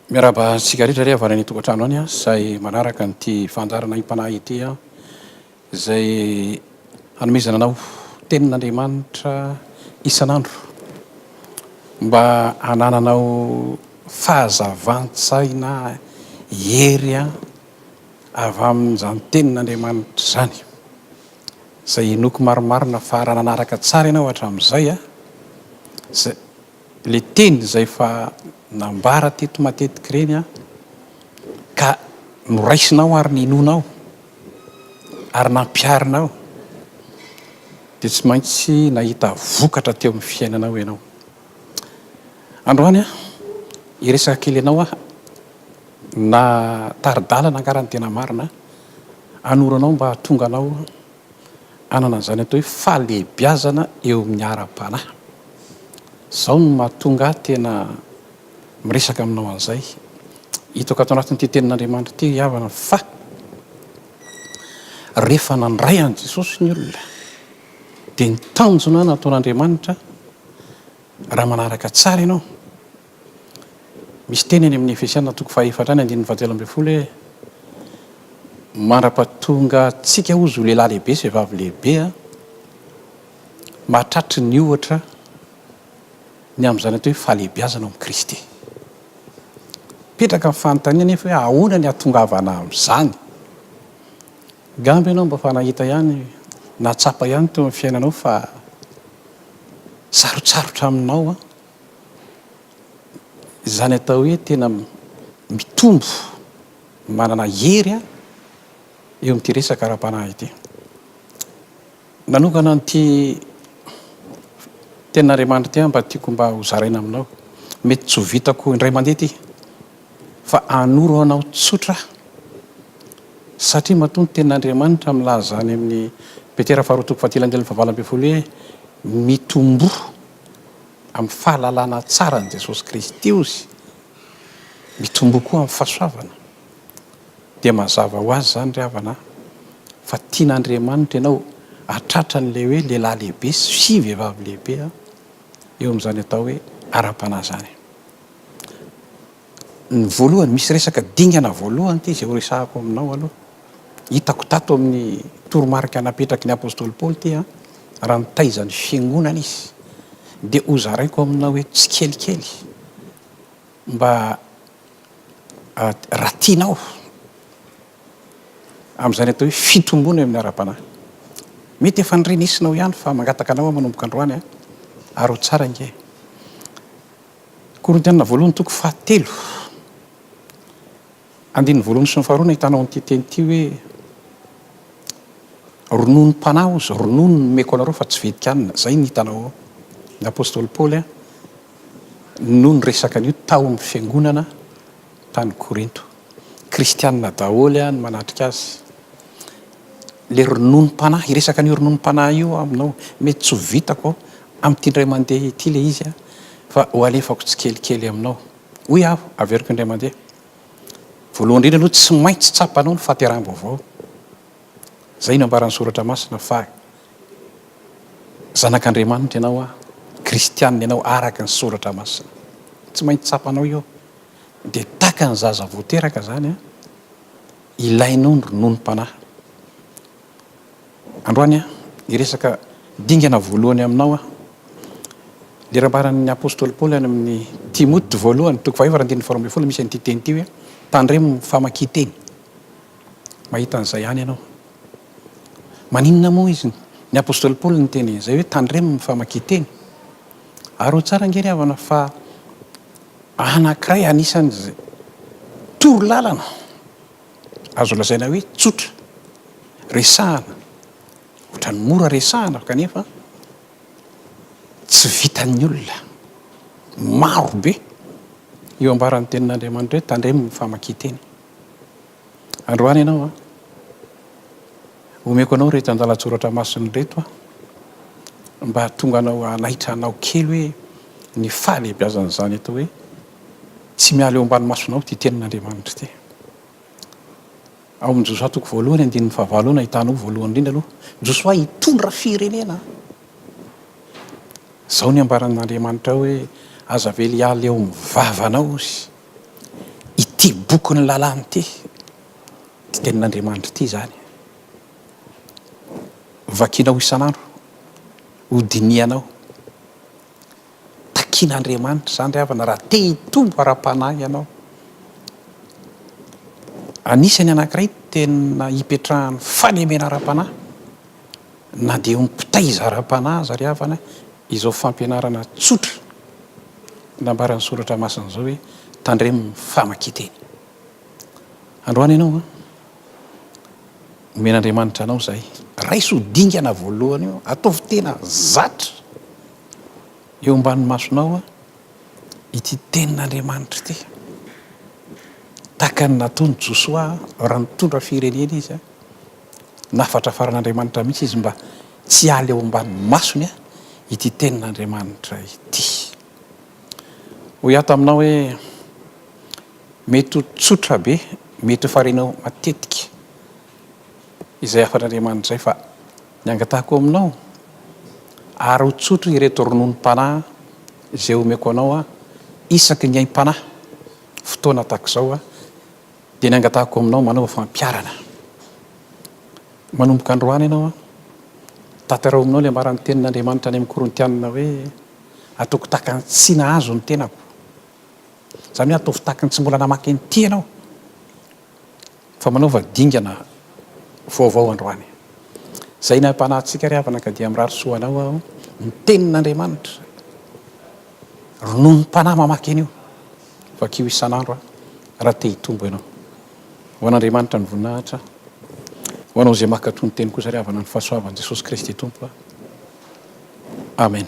Miaraba tsika rehetra rehefa avy any tokantrano any a izay manaraka nyity fandarana im-panahy ity a izay hanomezana anao tenin'Andriamanitra isan'andro mba hanananao fahazavantsaina hery a avy amin'izany tenin'Andriamanitra izany izay noko maromarina fa raha nanaraka tsara ianao hatramin'izay a le teny izay fa nambara teto matetika ireny a ka noraisinao ary ninonao ary nampiarinao dia tsy maintsy nahita vokatra teo amin'ny fiainanao ianao. Androany a iresaka kely ianao a na taridalana ankarany tena marina hanoranao mba hahatonga anao hanana an'izany atao hoe fahalehibiazana eo amin'ny ara-panahy. Izao no mahatonga tena miresaka aminao an'izay. Hitako ato anatin'ity tenin'Andriamanitra ity havana fa rehefa nandray an' Jesosy ny olona dia ny tanjona nataon'Andriamanitra raha manaraka tsara ianao. Misy teny any amin'ny Efesiana toko 4 any 7 hoe mandra-pahatongantsika hozy ho lehilahy lehibe sy vehivavy lehibe a mahatratry ny ohatra ny amin'izany atao hoe fahalehibiazana amin'ny Kristy. Petraka amin'ny fanontaniana nefa hoe ahoana ny hatongavana amin'izany? Gamby ianao mba fa nahita ihany natsapa ihany teo amin'ny fiainanao fa sarotsarotra aminao a izany atao hoe tena mitombo manana hery a eo amin'ity resaka ara-panahy ity. Nanokana n'ity tenin'Andriamanitra ity mba tiako mba ho zaraina aminao. Mety tsy ho vitako indray mandeha ity fa hanoro anao tsotra satria matonta tenin'Andriamanitra milaza any amin'ny Petera 2:7-8 hoe mitombo amin'ny fahalalana tsara ny Jesosy Kristy ozy mitombo koa amin'ny fahasoavana. Dia mazava ho azy izany ry havana fa tian'Andriamanitra ianao hatratra n'ilay hoe lehilahy lehibe sy vehivavy lehibe a eo amin'izany atao hoe ara-panahy izany. Ny voalohany misy resaka dingana voalohany ity izay ho resahako aminao aloha. Hitako tato amin'ny toromarika napetraky ny apôstôly Paoly ity a raha nitaizany fiangonana izy dia ho zaraiko aminao hoe tsy kelikely mba raha tianao amin'izany atao hoe fitomboana amin'ny ara-panahy. Mety efa nirenisinao ihany fa mangataka anao manomboka androany a ary ho tsara nge. Korintiana voalohany toko 7 andininy voalohany sy ny faharoa hitanao an'ity teny ity hoe ronono mpanahy ozy ronono nomeko anareo fa tsy vedikanina. Zay ny hitanao ny apôstôly Paoly a no resaka an'io tao amin'ny fiangonana tany Korinto. Kristianina daholo a ny manatrika azy. Le ronono mpanahy iresaka an'io ronono mpanahy io aminao mety tsy ho vitako amin'ity indray mandeha ity le izy a fa ho alefako tsy kelikely aminao. Hoy aho averiko indray mandeha. Voalohany indrindra aloha tsy maintsy tsapanao ny fahaterahm-baovao. Zay no ambaran'ny soratra masina fa Zanak Andriamanitra ianao a kristianina ianao araka ny soratra masina. Tsy maintsy tsapanao io dia taka ny zaza voateraka zany a ilainao ny ronono mpanahy. Androany a iresaka dingana voalohany aminao a le raha ambaran'ny apôstôly Paoly any amin'ny Timoty voalohany toko 2:12 misy an'ity teny ity hoe tandremo ny famakian-teny. Mahita an'izay ihany ianao. Maninona moa izy ny apôstôly Paoly ny teny izay hoe tandremo ny famakian-teny? Ary ho tsara nge ry havana fa anankiray anisan'izay toro lalana azo lazaina hoe tsotra resahana ohatran'ny mora resahana kanefa tsy vitan'ny olona maro be eo ambaran'ny tenin'Andriamanitra hoe tandremo ny famakian-teny. Androany ianao a omeko anao rehetra andalatsoratra masiny reto a mba hahatonga anao hanahitra anao kely hoe ny fahalehibiazan'izany atao hoe tsy miala eo ambany masonao ty tenin'Andriamanitra ity. Ao amin'ny Josoa toko voalohany 9:9 ahitanao voalohany indrindra aloha Josoa hitondra firenena. Zao ny ambaran'Andriamanitra hoe aza vely hiala eo amin'ny vavanao izy ty boky ny lalàny ty tenin'Andriamanitra ty zany. Vakianao isan'andro, hodinianao, takian'Andriamanitra zany ry havana raha te hitombo ara-panahy ianao. Anisany anankiray tena hipetrahany fanemena ara-panahy na dia mipitaiza ara-panahy aza ry havana izao fampianarana tsotra nambaran'ny soratra masina izao hoe tandremo famakiteny. Androany ianao omen'Andriamanitra anao zay raiso dingana voalohany io, ataovy tena zatra eo ambanin'ny masonao ity tenin'Andriamanitra ity, tahaka ny nataony Josoa raha nitondra firenena izy nafatra faran'Andriamanitra mihitsy izy mba tsy haly eo ambanin'ny masony ity tenin'Andriamanitra ity. Hoy ato aminao hoe mety ho tsotra be, mety ho farenao matetika izay afan'Andriamanitra izay, fa ny angatahako aminao ary ho tsotra ireto rononom-panahy izay omeko anao isaky ny aim-panahy fotoana tahak'izao dia ny angatahako aminao manao fampiarana. Manomboka androany ianao tantarao aminao le ambaran'ny tenin'Andriamanitra any amin'ny Korintianina hoe ataoko tahaka ny tsy nahazo ny tenako, izany hoe ataovy tahaka ny tsy mbola namaky ny ty ianao, fa manaova dingana vaovao androany. Zay ny ampanahintsika ry havana ka dia mirary soanao ny tenin'Andriamanitra, rononom-panahy mamaky an'io vakio isan'andro raha te hitombo ianao. Ho an'Andriamanitra ny voninahitra, ho anao izay maka toy ny teny kosa ry havana ny fahasoavan'i Jesosy Kristy Tompo. Amen.